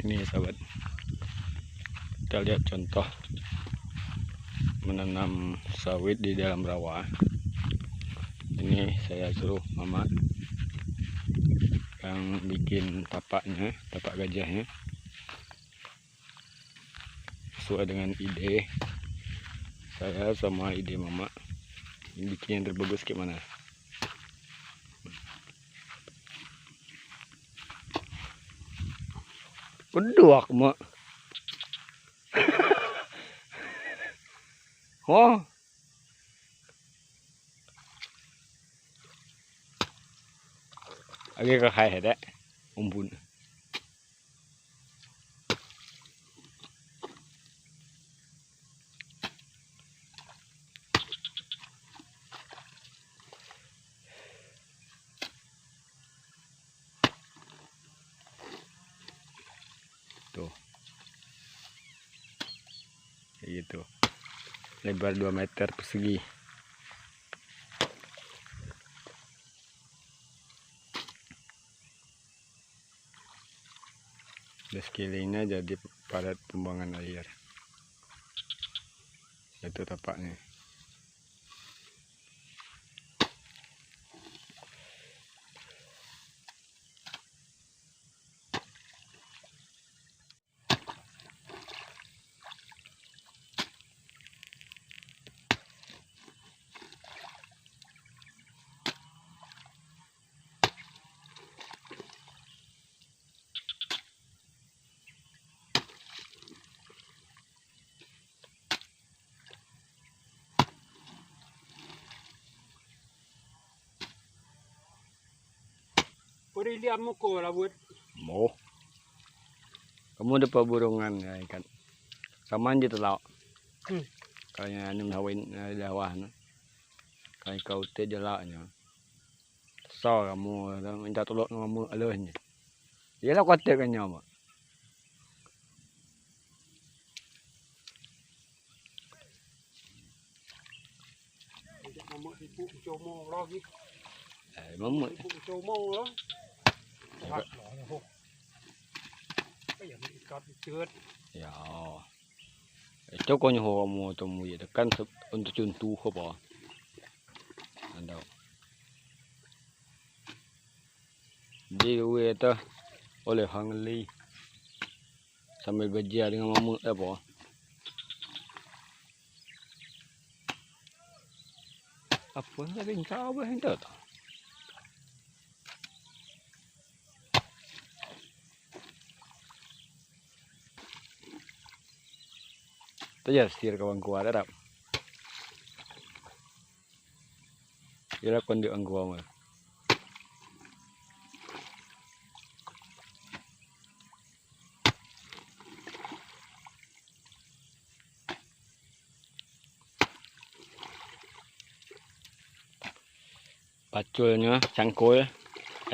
Ini sahabat, kita lihat contoh menanam sawit di dalam rawa. Ini saya suruh mama yang bikin tapaknya, tapak gajahnya, sesuai dengan ide saya sama ide mama. Ini bikin yang terbagus gimana? Kedua mak. Oh. Agak kahai ada umpun. Tuh. Kayak gitu. Lebar 2 meter persegi. Dan sekelilingnya jadi padat pembuangan air. Itu tapaknya. Puri lihat muka lah buat. Mau. Kamu ada burungan ya ikan. Sama aja telak. Kayaknya ini mawin dawah. Kayak kau teh jelaknya. So kamu minta tolong kamu alahnya. Dia lah kotak kan nyama. Mama ibu comong lagi. Mama. Ibu comong lah. Hak lah. Kayak ikat cut. Ya. Itu kau nyoh kamu temu ya kan untuk contoh apa? Anda. Di gue itu oleh hangli sambil belajar dengan mama apa? Apa yang kau bah itu? Tanya sir kawan kuat ada. Ila kondi ang gua mah. Paculnya cangkul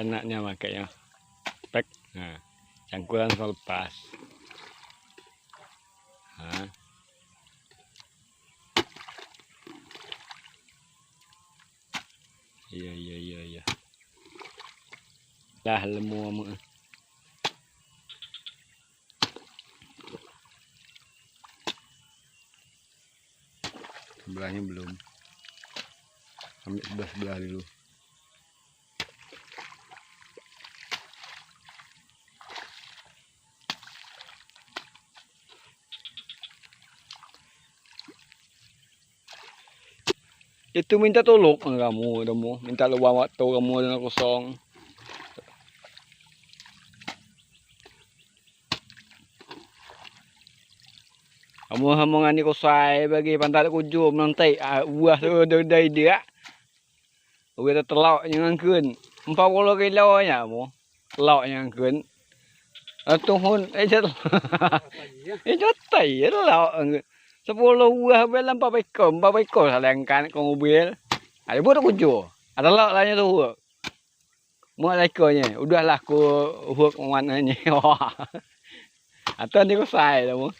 enaknya makanya spek. Nah, cangkulan lepas. Nah. Iya. Dah lemu mah. Sebelahnya belum. Ambil sebelah dulu. Itu minta tolong kamu, minta luang waktu kamu dengan kosong. Kamu hamongani ko sai bagi pantat kuju menantai buah tu dari dia. Udah telok yang angkun 40 kilo nya mo. Telok yang angkun. Tuhun jat. Jat tai telok. 10 buah belam 4 ekor salangkan ke mobil. Ada buat kuju. Ada telok lahnya tu. Mau ekornya. Udahlah ku huk mananya. Wah. Atau ni ko sai tu.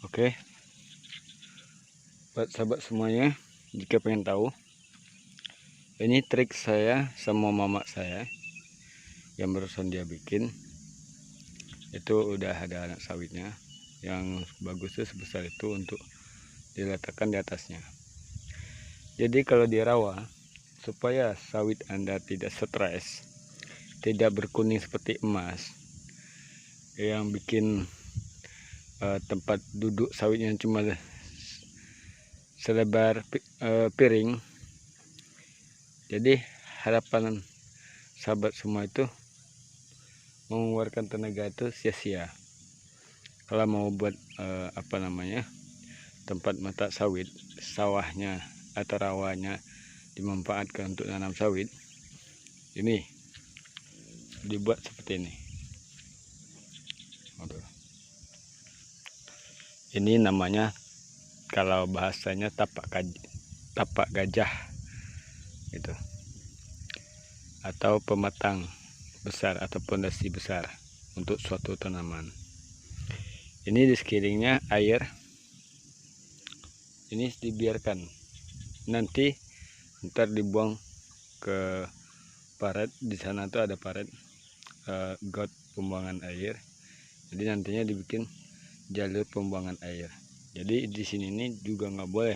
Oke, buat sahabat semuanya, jika pengen tahu, ini trik saya sama mama saya yang barusan dia bikin. Itu udah ada anak sawitnya yang bagus tuh sebesar itu untuk diletakkan di atasnya. Jadi kalau di rawa, supaya sawit Anda tidak stres, tidak berkuning seperti emas, yang bikin tempat duduk sawitnya cuma selebar piring. Jadi harapan sahabat semua itu mengeluarkan tenaga itu sia-sia. Kalau mau buat tempat mata sawit, sawahnya atau rawanya dimanfaatkan untuk nanam sawit, ini dibuat seperti ini. Ini namanya, kalau bahasanya tapak gajah gitu, atau pematang besar atau pondasi besar untuk suatu tanaman. Ini di sekelilingnya air, ini dibiarkan, nanti ntar dibuang ke paret. Di sana tuh ada paret, got pembuangan air. Jadi nantinya dibikin jalur pembuangan air. Jadi di sini ini juga nggak boleh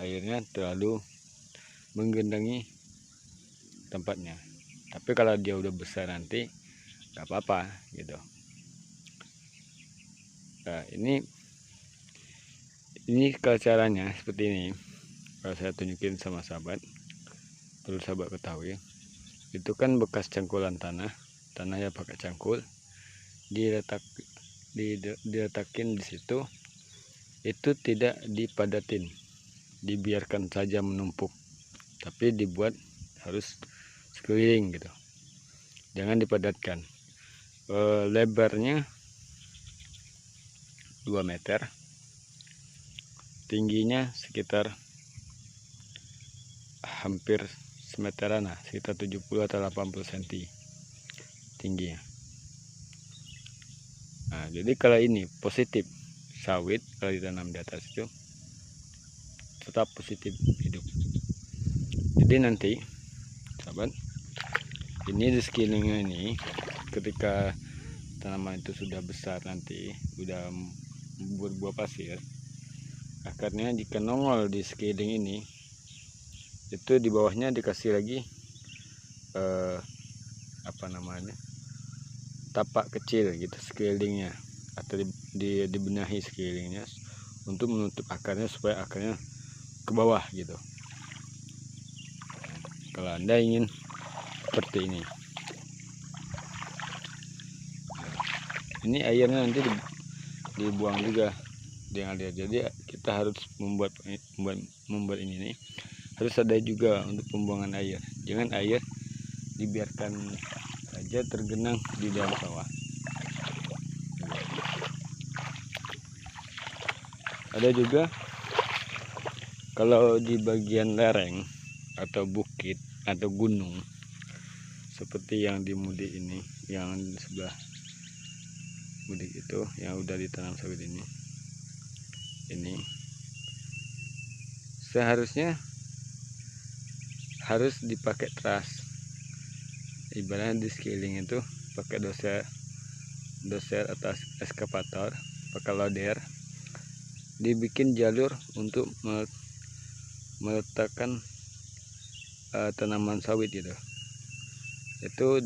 airnya terlalu menggenangi tempatnya. Tapi kalau dia udah besar nanti nggak apa-apa gitu. Nah, ini kalau caranya seperti ini. Kalau saya tunjukin sama sahabat, perlu sahabat ketahui, itu kan bekas cangkulan tanahnya pakai cangkul, diletakin di situ. Itu tidak dipadatin, dibiarkan saja menumpuk, tapi dibuat harus sekeliling gitu, jangan dipadatkan. Lebarnya 2 meter, tingginya sekitar hampir semeteran, sekitar 70 atau 80 cm tingginya. Nah, jadi kalau ini positif, sawit kalau ditanam di atas itu tetap positif hidup. Jadi nanti sahabat, ini di sekelilingnya ini, ketika tanaman itu sudah besar, nanti udah berbuah pasir, akarnya jika nongol di sekeliling ini, itu di bawahnya dikasih lagi tapak kecil gitu sekelilingnya, atau dibenahi sekelilingnya untuk menutup akarnya supaya akarnya ke bawah gitu. Kalau Anda ingin seperti ini airnya nanti dibuang juga dengan air. Jadi kita harus membuat ini nih, harus ada juga untuk pembuangan air. Jangan air dibiarkan saja tergenang di dalam sawah. Ada juga kalau di bagian lereng atau bukit atau gunung seperti yang di Mudik ini, yang di sebelah Mudik itu yang udah ditanam sawit ini seharusnya harus dipakai teras. Ibaratnya di sekeliling itu pakai doser atau eskavator, pakai loader, dibikin jalur untuk meletakkan tanaman sawit gitu. Itu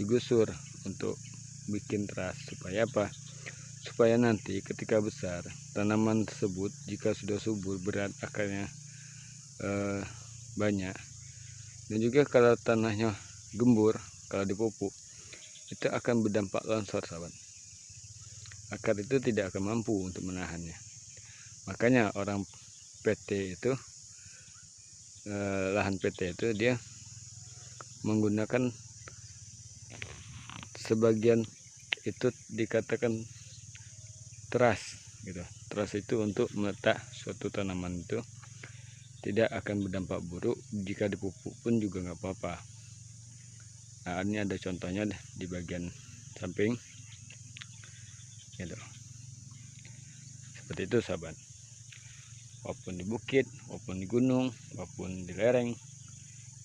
digusur untuk bikin teras. Supaya apa? Supaya nanti ketika besar tanaman tersebut, jika sudah subur, berat akarnya banyak, dan juga kalau tanahnya gembur, kalau dipupuk, itu akan berdampak longsor sahabat. Akar itu tidak akan mampu untuk menahannya. Makanya orang PT itu, lahan PT itu, dia menggunakan sebagian itu dikatakan teras gitu. Teras itu untuk meletak suatu tanaman itu tidak akan berdampak buruk, jika dipupuk pun juga nggak apa-apa. Nah, ini ada contohnya di bagian samping. gitu. Seperti itu sahabat, walaupun di bukit, walaupun di gunung, walaupun di lereng,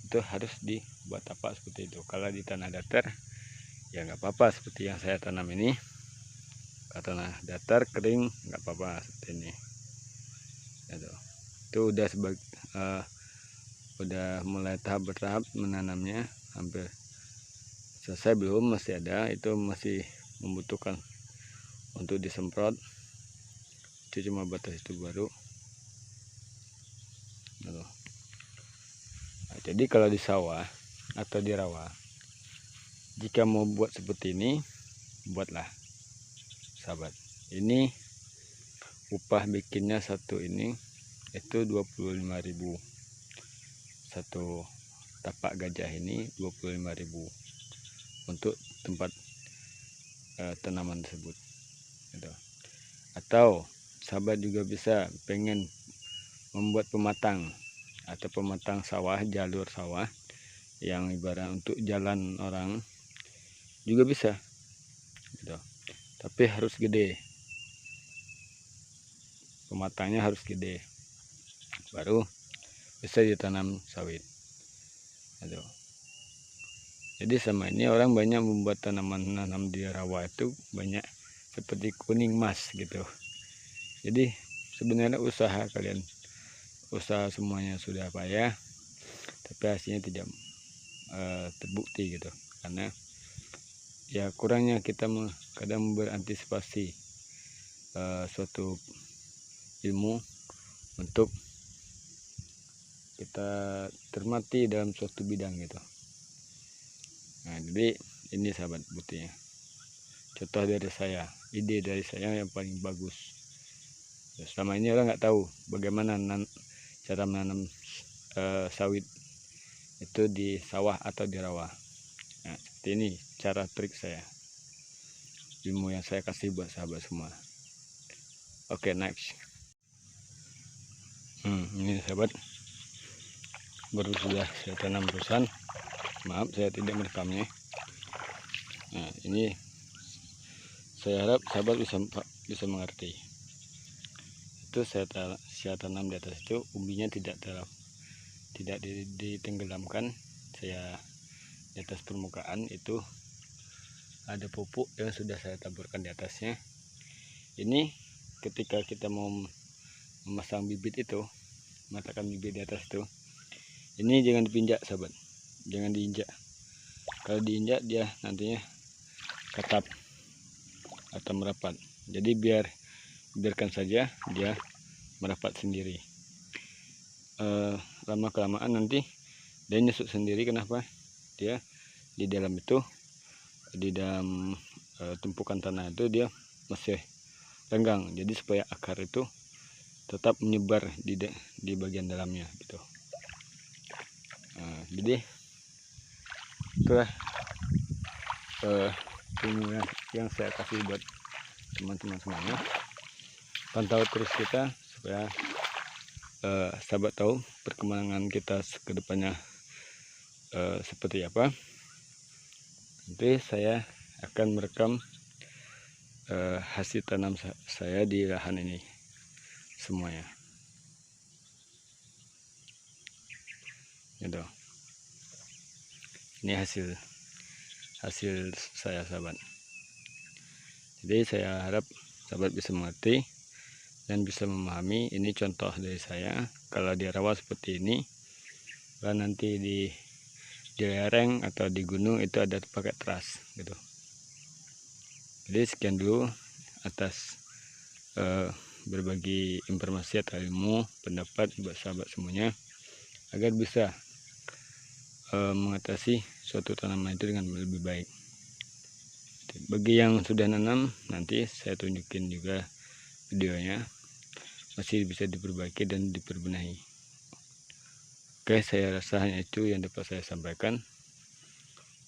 itu harus dibuat tapak seperti itu. Kalau di tanah datar ya nggak apa-apa, seperti yang saya tanam ini. Kalau tanah datar kering nggak apa-apa seperti ini gitu. Itu udah mulai tahap bertahap menanamnya, hampir selesai belum, masih ada, itu masih membutuhkan untuk disemprot. Itu cuma batas itu baru gitu. Nah, jadi kalau di sawah atau di rawa, jika mau buat seperti ini, buatlah sahabat. Ini upah bikinnya satu ini itu 25.000. Satu tapak gajah ini 25.000 untuk tempat tanaman tersebut gitu. Atau sahabat juga bisa pengen membuat pematang atau pematang sawah, jalur sawah yang ibarat untuk jalan orang juga bisa gitu. Tapi harus gede, pematangnya harus gede, baru bisa ditanam sawit gitu. Jadi sama ini orang banyak membuat tanaman nanam di rawa itu banyak seperti kuning emas gitu. Jadi sebenarnya usaha kalian, usaha semuanya sudah payah, tapi hasilnya tidak terbukti gitu. Karena ya kurangnya kita kadang berantisipasi suatu ilmu untuk kita termati dalam suatu bidang gitu. Nah, jadi ini sahabat buktinya. Contoh dari saya, ide dari saya yang paling bagus. Selama ini orang nggak tahu bagaimana cara menanam sawit itu di sawah atau di rawa. Nah, seperti ini cara trik saya, ilmu yang saya kasih buat sahabat semua. Oke, next. Ini sahabat, baru sudah saya tanam barusan. Maaf saya tidak merekamnya. Nah, ini saya harap sahabat bisa mengerti. Itu saya tanam di atas itu, umbinya tidak ditenggelamkan. Saya di atas permukaan itu ada pupuk yang sudah saya taburkan di atasnya. Ini ketika kita mau memasang bibit itu, meletakkan bibit di atas itu, ini jangan dipinjak sahabat, jangan diinjak. Kalau diinjak dia nantinya ketap atau merapat. Jadi biarkan saja dia merapat sendiri. Lama kelamaan nanti dia nyusut sendiri. Kenapa? Dia di dalam itu, di dalam tumpukan tanah itu dia masih renggang. Jadi supaya akar itu tetap menyebar di bagian dalamnya gitu. Jadi itulah ilmu yang saya kasih buat teman-teman semuanya. Pantau terus kita supaya sahabat tahu perkembangan kita ke depannya seperti apa. Nanti saya akan merekam hasil tanam saya di lahan ini semuanya gitu. Ini hasil saya sahabat. Jadi saya harap sahabat bisa mengerti dan bisa memahami. Ini contoh dari saya. Kalau di rawa seperti ini, kalau nanti di lereng atau di gunung itu ada pakai teras gitu. Jadi sekian dulu atas berbagi informasi atau ilmu pendapat buat sahabat semuanya, agar bisa mengatasi suatu tanaman itu dengan lebih baik. Bagi yang sudah nanam, nanti saya tunjukin juga videonya, masih bisa diperbaiki dan diperbenahi. Oke, saya rasa hanya itu yang dapat saya sampaikan.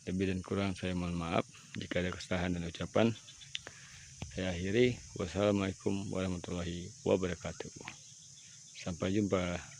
Lebih dan kurang saya mohon maaf. Jika ada kesalahan dan ucapan, saya akhiri. Wassalamualaikum warahmatullahi wabarakatuh. Sampai jumpa.